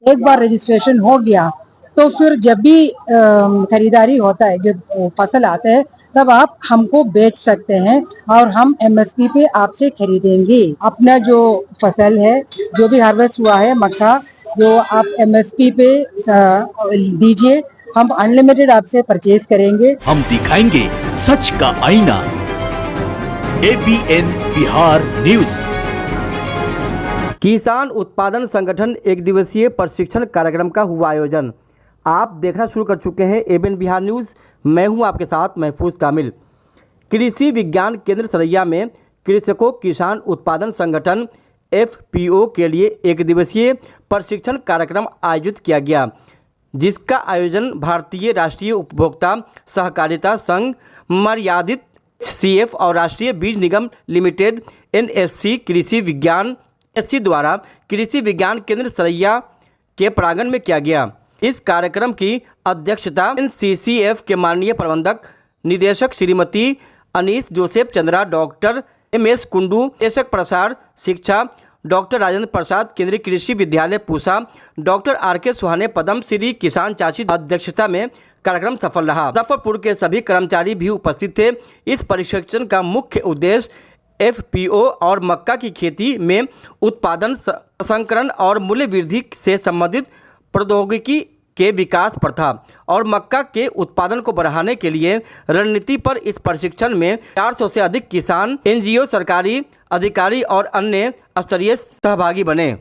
एक बार रजिस्ट्रेशन हो गया तो फिर जब भी खरीदारी होता है, जब फसल आता है, तब आप हमको बेच सकते हैं और हम एमएसपी पे आपसे खरीदेंगे। अपना जो फसल है, जो भी हार्वेस्ट हुआ है मक्का, जो आप एमएसपी पे दीजिए, हम अनलिमिटेड आपसे परचेज करेंगे। हम दिखाएंगे सच का आईना। ABN Bihar news. किसान उत्पादन संगठन एक दिवसीय प्रशिक्षण कार्यक्रम का हुआ आयोजन। आप देखना शुरू कर चुके हैं एबीएन बिहार न्यूज़। मैं हूं आपके साथ महफूज कामिल। कृषि विज्ञान केंद्र सरैया में कृषकों किसान उत्पादन संगठन एफपीओ के लिए एक दिवसीय प्रशिक्षण कार्यक्रम आयोजित किया गया, जिसका आयोजन भारतीय राष्ट्रीय उपभोक्ता सहकारिता संघ मर्यादित सीएफ और राष्ट्रीय बीज निगम लिमिटेड एनएससी कृषि विज्ञान द्वारा कृषि विज्ञान केंद्र सरैया के प्रांगण में किया गया। इस कार्यक्रम की अध्यक्षता एनसीसीएफ के माननीय प्रबंधक निदेशक Shrimati Anees Joseph Chandra, doctor MS Kundu, निदेशक प्रसार शिक्षा डॉक्टर राजेंद्र प्रसाद, केंद्रीय कृषि विद्यालय पूसा, डॉक्टर आरके सुहाने, पद्म श्री किसान चाची अध्यक्षता में कार्यक्रम सफल रहा। मुजफ्फरपुर के सभी कर्मचारी भी उपस्थित थे। इस प्रशिक्षण का मुख्य उद्देश्य एफपीओ और मक्का की खेती में उत्पादन, संकरण और मूल्य वृद्धि से संबंधित प्रौद्योगिकी के विकास पर था और मक्का के उत्पादन को बढ़ाने के लिए रणनीति पर इस प्रशिक्षण में 400 से अधिक किसान, एनजीओ, सरकारी अधिकारी और अन्य स्तरीय सहभागी बने।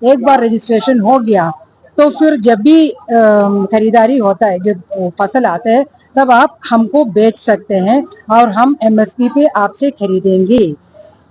एक बार रजिस्ट्रेशन हो गया तो फिर जब भी खरीदारी होता है, जब फसल आता है, तब आप हमको बेच सकते हैं और हम एमएसपी पे आपसे खरीदेंगे।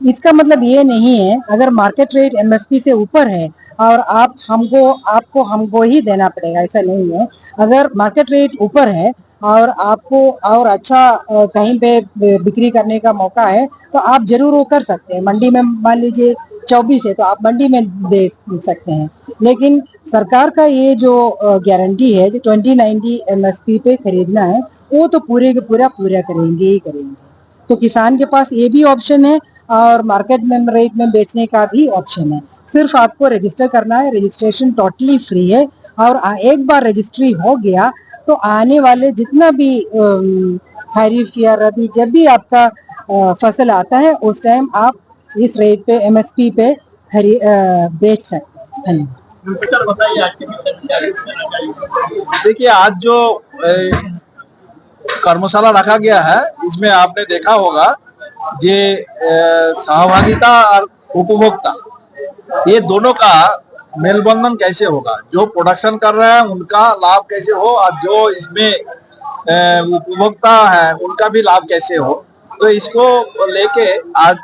इसका मतलब ये नहीं है अगर मार्केट रेट एमएसपी से ऊपर है और आप हमको ही देना पड़ेगा, ऐसा नहीं है। अगर मार्केट रेट ऊपर है और आपको और अच्छा कहीं पे बिक्री करने का मौका है तो आप जरूर वो कर सकते हैं। मंडी में मान लीजिए 24 है तो आप मंडी में दे सकते हैं, लेकिन सरकार का ये जो गारंटी है जो 2090 एमएसपी पे खरीदना है, वो तो पूरे का पूरा करेंगे ही करेंगे। तो किसान के पास ये भी ऑप्शन है और मार्केट में रेट में बेचने का भी ऑप्शन है। सिर्फ आपको रजिस्टर करना है, रजिस्ट्रेशन टोटली फ्री है और एक बार रजिस्ट्री हो गया तो आने वाले जितना भी खरीफ या रबी जब भी आपका फसल आता है उस टाइम आप इस रेट पे एमएसपी पे बेच सकते हैं। सर बताइए आज के विषय। देखिए, आज जो कर्मशाला रखा गया है इसमें आपने देखा होगा ये सहभागिता और उपभोक्ता, ये दोनों का मेलबंधन कैसे होगा, जो प्रोडक्शन कर रहे हैं उनका लाभ कैसे हो और जो इसमें उपभोक्ता है उनका भी लाभ कैसे हो। तो इसको लेके आज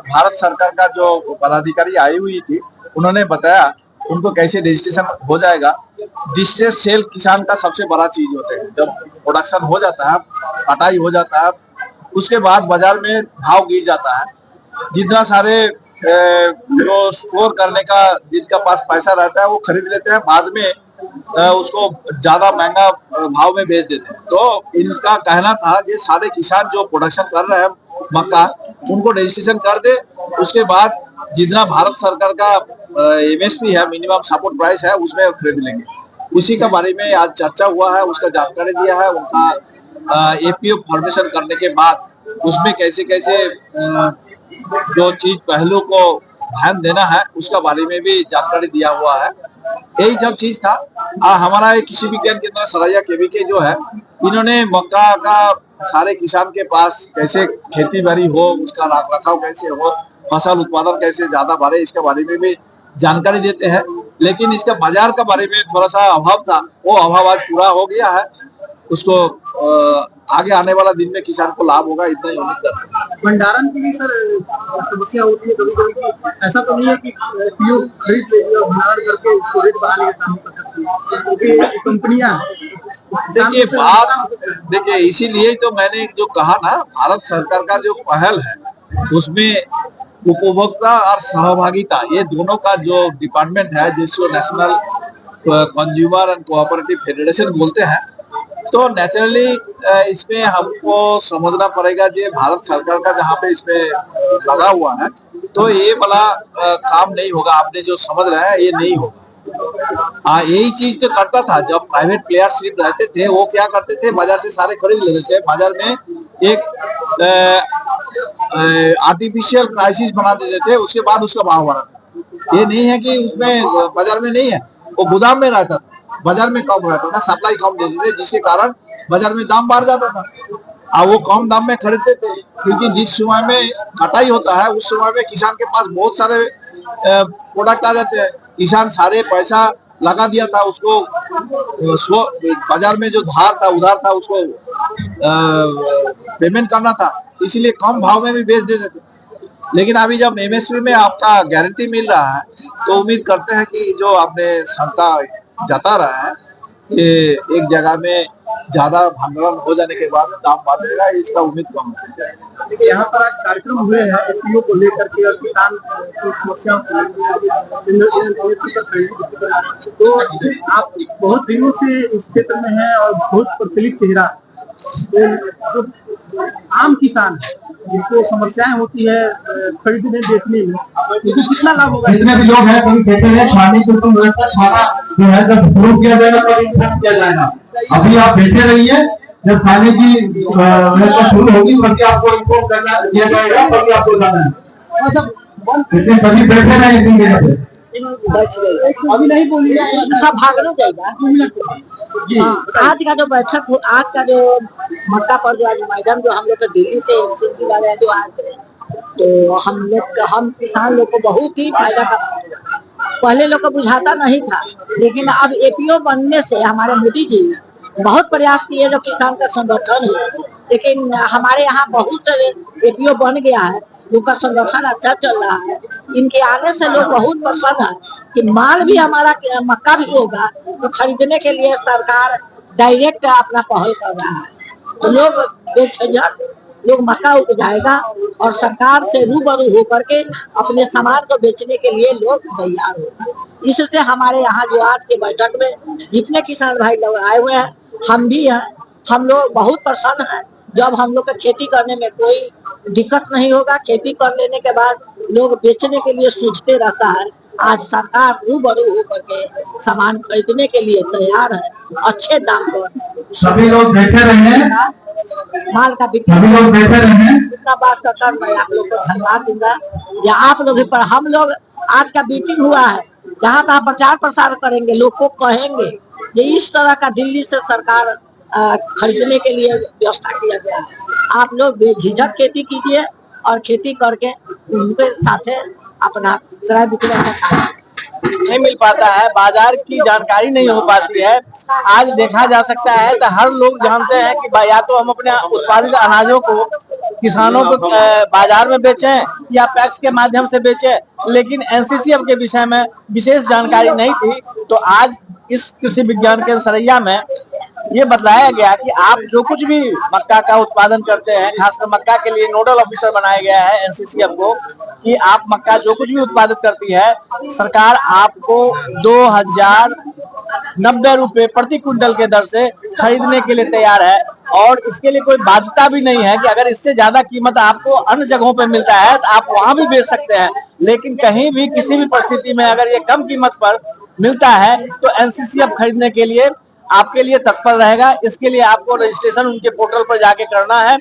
भारत सरकार का जो पदाधिकारी आई हुई थी उन्होंने बताया उनको कैसे रजिस्ट्रेशन हो जाएगा। डिस्ट्रेस सेल किसान का सबसे बड़ा चीज होता है। जब प्रोडक्शन हो जाता है, कटाई हो जाता है, उसके बाद बाजार में भाव गिर जाता है। जितना सारे जो स्टोर करने का जिनका पास पैसा रहता है वो खरीद लेते हैं, बाद में उसको ज्यादा महंगा भाव में बेच देते हैं। तो इनका कहना था कि सारे किसान जो प्रोडक्शन कर रहे हैं मक्का, उनको रजिस्ट्रेशन कर दे, उसके बाद जितना भारत सरकार का एमएसपी है, मिनिमम सपोर्ट प्राइस है, उसमें खरीद लेंगे। उसी के बारे में आज चर्चा हुआ है, उसका जानकारी दिया है। उनका एपीओ फॉर्मेशन करने के बाद उसमें कैसे कैसे जो चीज पहलू को ध्यान देना है उसका बारे में भी जानकारी दिया हुआ है। यही सब चीज था। हमारा कृषि विज्ञान केंद्र सरैया केवीके जो है, इन्होंने मक्का का सारे किसान के पास कैसे खेती बाड़ी हो, उसका रख रखाव कैसे हो, फसल उत्पादन कैसे ज्यादा बढ़े, इसके बारे में भी जानकारी देते हैं। लेकिन इसका बाजार का बारे में थोड़ा सा अभाव था, वो अभाव आज पूरा हो गया है। उसको आगे आने वाला दिन में किसान को लाभ होगा, इतना ही उम्मीद करते हैं। भंडारण की भी सर समस्या होती है कभी कभी, ऐसा तो नहीं है कि पीओ खरीद लेगी और भंडारण करके उसको रेट बढ़ा लेगा, काम कर सकती है क्योंकि कंपनियां। देखिए इसीलिए तो मैंने जो कहा ना, भारत सरकार का जो पहल है उसमें उपभोक्ता और सहभागिता, ये दोनों का जो डिपार्टमेंट है, जिसको national consumer and cooperative federation बोलते हैं, तो नेचुरली इसमें हमको समझना पड़ेगा कि भारत सरकार का जहाँ पे इसमें लगा हुआ है, तो ये वाला काम नहीं होगा। आपने जो समझ रहा है ये नहीं होगा। यही चीज तो करता था जब प्राइवेट प्लेयरशिप रहते थे। वो क्या करते थे, बाजार से सारे खरीद लेते थे, बाजार में एक आर्टिफिशियल क्राइसिस बना देते थे, उसके बाद उसका भाव बढ़ा। ये नहीं है कि उसमें बाजार में नहीं है, वो गोदाम में रहता था, बाजार में कम रहता था, सप्लाई कम देते थे, जिसके कारण बाजार में दाम बढ़ जाता था। वो कम दाम में खरीदते थे, क्योंकि जिस समय में कटाई होता है उस समय में किसान के पास बहुत सारे प्रोडक्ट आ जाते हैं। किसान सारे पैसा लगा दिया था, उसको बाजार में जो धार था, उधार था, उसको पेमेंट करना था, इसलिए कम भाव में भी बेच देते थे। लेकिन अभी जब एमएसपी में आपका गारंटी मिल रहा है, तो उम्मीद करते हैं कि जो आपने क्षमता जता रहा है कि एक जगह में ज्यादा भंडारण हो जाने के बाद दाम बढ़ेगा, इसका उम्मीद कम हो जाएगा। देखिए यहाँ पर आज कार्यक्रम हुए हैं एपीओ को लेकर के और किसान की समस्याओं को लेकर। तो आप बहुत दिनों से इस क्षेत्र में हैं और बहुत प्रचलित चेहरा, तो आम किसान है जिनको समस्याएं होती है खरीदने बेचने में, तो कितना लाभ होगा? जितने भी लोग हैं सभी कहते हैं खाने की तो व्यवस्था, खाना जो है जब शुरू किया जाएगा तब इंतजाम किया जाएगा। अभी आप बैठे रहिए, जब खाने की व्यवस्था शुरू होगी तभी आपको इन्फॉर्म करना दिया जाएगा, तभी आपको जाना है। इसलिए सभी बैठे रहे दिन दिन अभी नहीं बोलिए, सब भागना जाएगा। आज का जो बैठक हो, आज का जो मक्का पर जो आज मैडम जो हम लोग दिल्ली से एमसीसी वाले जो आए थे, तो हम किसान लोग को बहुत ही फायदा था। पहले लोग को बुझाता नहीं था, लेकिन अब एपीओ बनने से हमारे मोदी जी ने बहुत प्रयास किए जो किसान का संगठन है। लेकिन हमारे यहाँ बहुत सारे एपीओ बन गया है, लोग का संगठन अच्छा चल रहा है। इनके आने से लोग बहुत प्रसन्न है कि माल भी हमारा मक्का भी होगा, तो खरीदने के लिए सरकार डायरेक्ट अपना पहल कर रहा है। तो लोग बेझिझक लोग मक्का उपजाएगा और सरकार से रूबरू होकर के अपने सामान को बेचने के लिए लोग तैयार होगा। इससे हमारे यहाँ जो आज के बैठक में जितने किसान भाई लोग आए हुए हैं, हम भी हैं, हम लोग बहुत प्रसन्न हैं। जब हम लोग का खेती करने में कोई दिक्कत नहीं होगा, खेती कर लेने के बाद लोग बेचने के लिए सोचते रहता है। आज सरकार रूबरू होकर के सामान खरीदने के लिए तैयार है, अच्छे दाम पर। सभी लोग बैठे रहे, माल का सभी लोग बैठे रहे। इतना बात कर मैं आप लोग को धन्यवाद दूंगा। या आप लोग पर हम लोग आज का मीटिंग हुआ है, जहाँ तहाँ प्रचार प्रसार करेंगे, लोग को कहेंगे ये इस तरह का दिल्ली से सरकार खरीदने के लिए व्यवस्था किया गया है। आप लोग बेझिझक खेती कीजिए और खेती करके उनके साथ अपना क्रय विक्रय का काम नहीं मिल पाता है, बाजार की जानकारी नहीं हो पाती है। आज देखा जा सकता है तो हर लोग जानते हैं कि या तो हम अपने उत्पादित अनाजों को किसानों को बाजार में बेचें या पैक्स के माध्यम से बेचें, लेकिन एनसीसीएफ के विषय में विशेष जानकारी नहीं थी। तो आज इस कृषि विज्ञान केंद्र सरैया में ये बताया गया कि आप जो कुछ भी मक्का का उत्पादन करते हैं, खासकर मक्का के लिए नोडल ऑफिसर बनाया गया है एनसीसीएफ को, कि आप मक्का जो कुछ भी उत्पादित करती है, सरकार आपको 2090 रुपए प्रति क्विंटल के दर से खरीदने के लिए तैयार है। और इसके लिए कोई बाध्यता भी नहीं है कि अगर इससे ज्यादा कीमत आपको अन्य जगहों पे मिलता है तो आप वहां भी बेच सकते हैं। लेकिन कहीं भी किसी भी परिस्थिति में अगर ये कम कीमत पर मिलता है तो एनसीसी अब खरीदने के लिए आपके लिए तत्पर रहेगा। इसके लिए आपको रजिस्ट्रेशन उनके पोर्टल पर जाके करना है।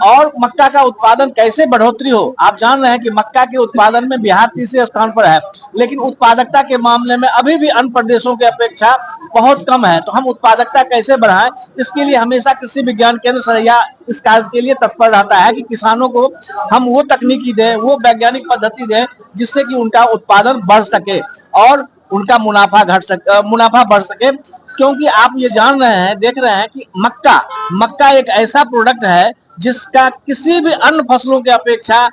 और मक्का का उत्पादन कैसे बढ़ोतरी हो, आप जान रहे हैं कि मक्का के उत्पादन में बिहार तीसरे स्थान पर है, लेकिन उत्पादकता के मामले में अभी भी अन्य प्रदेशों की अपेक्षा बहुत कम है। तो हम उत्पादकता कैसे बढ़ाएं, इसके लिए हमेशा कृषि विज्ञान केंद्र सरैया इस कार्य के लिए तत्पर रहता है कि किसानों को हम वो तकनीकी दें, वो वैज्ञानिक पद्धति दें जिससे कि उनका उत्पादन बढ़ सके और उनका मुनाफा बढ़ सके। क्योंकि आप ये जान रहे हैं, देख रहे हैं कि मक्का एक ऐसा प्रोडक्ट है जिसका किसी भी अन्य फसलों की अपेक्षा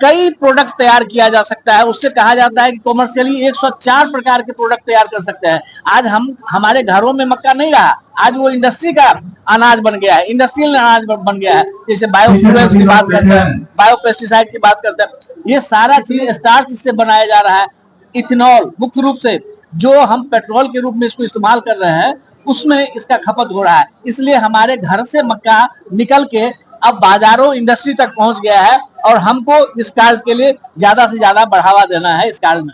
कई प्रोडक्ट तैयार किया जा सकता है। उससे कहा जाता है कि कॉमर्शियली 104 प्रकार के प्रोडक्ट तैयार कर सकते हैं। आज हमारे घरों में मक्का नहीं रहा, आज वो इंडस्ट्री का अनाज बन गया है, इंडस्ट्रियल अनाज बन गया है। जैसे बायोफ्यूल्स की बात करते हैं, बायोपेस्टिसाइड की बात करते हैं, ये सारा चीज स्टार्च इससे बनाया जा रहा है। इथेनॉल मुख्य रूप से जो हम पेट्रोल के रूप में इसको इस्तेमाल कर रहे हैं उसमें इसका खपत हो रहा है। इसलिए हमारे घर से मक्का निकल के अब बाजारों इंडस्ट्री तक पहुंच गया है और हमको इस कार्य के लिए ज्यादा से ज्यादा बढ़ावा देना है इस कार्य में।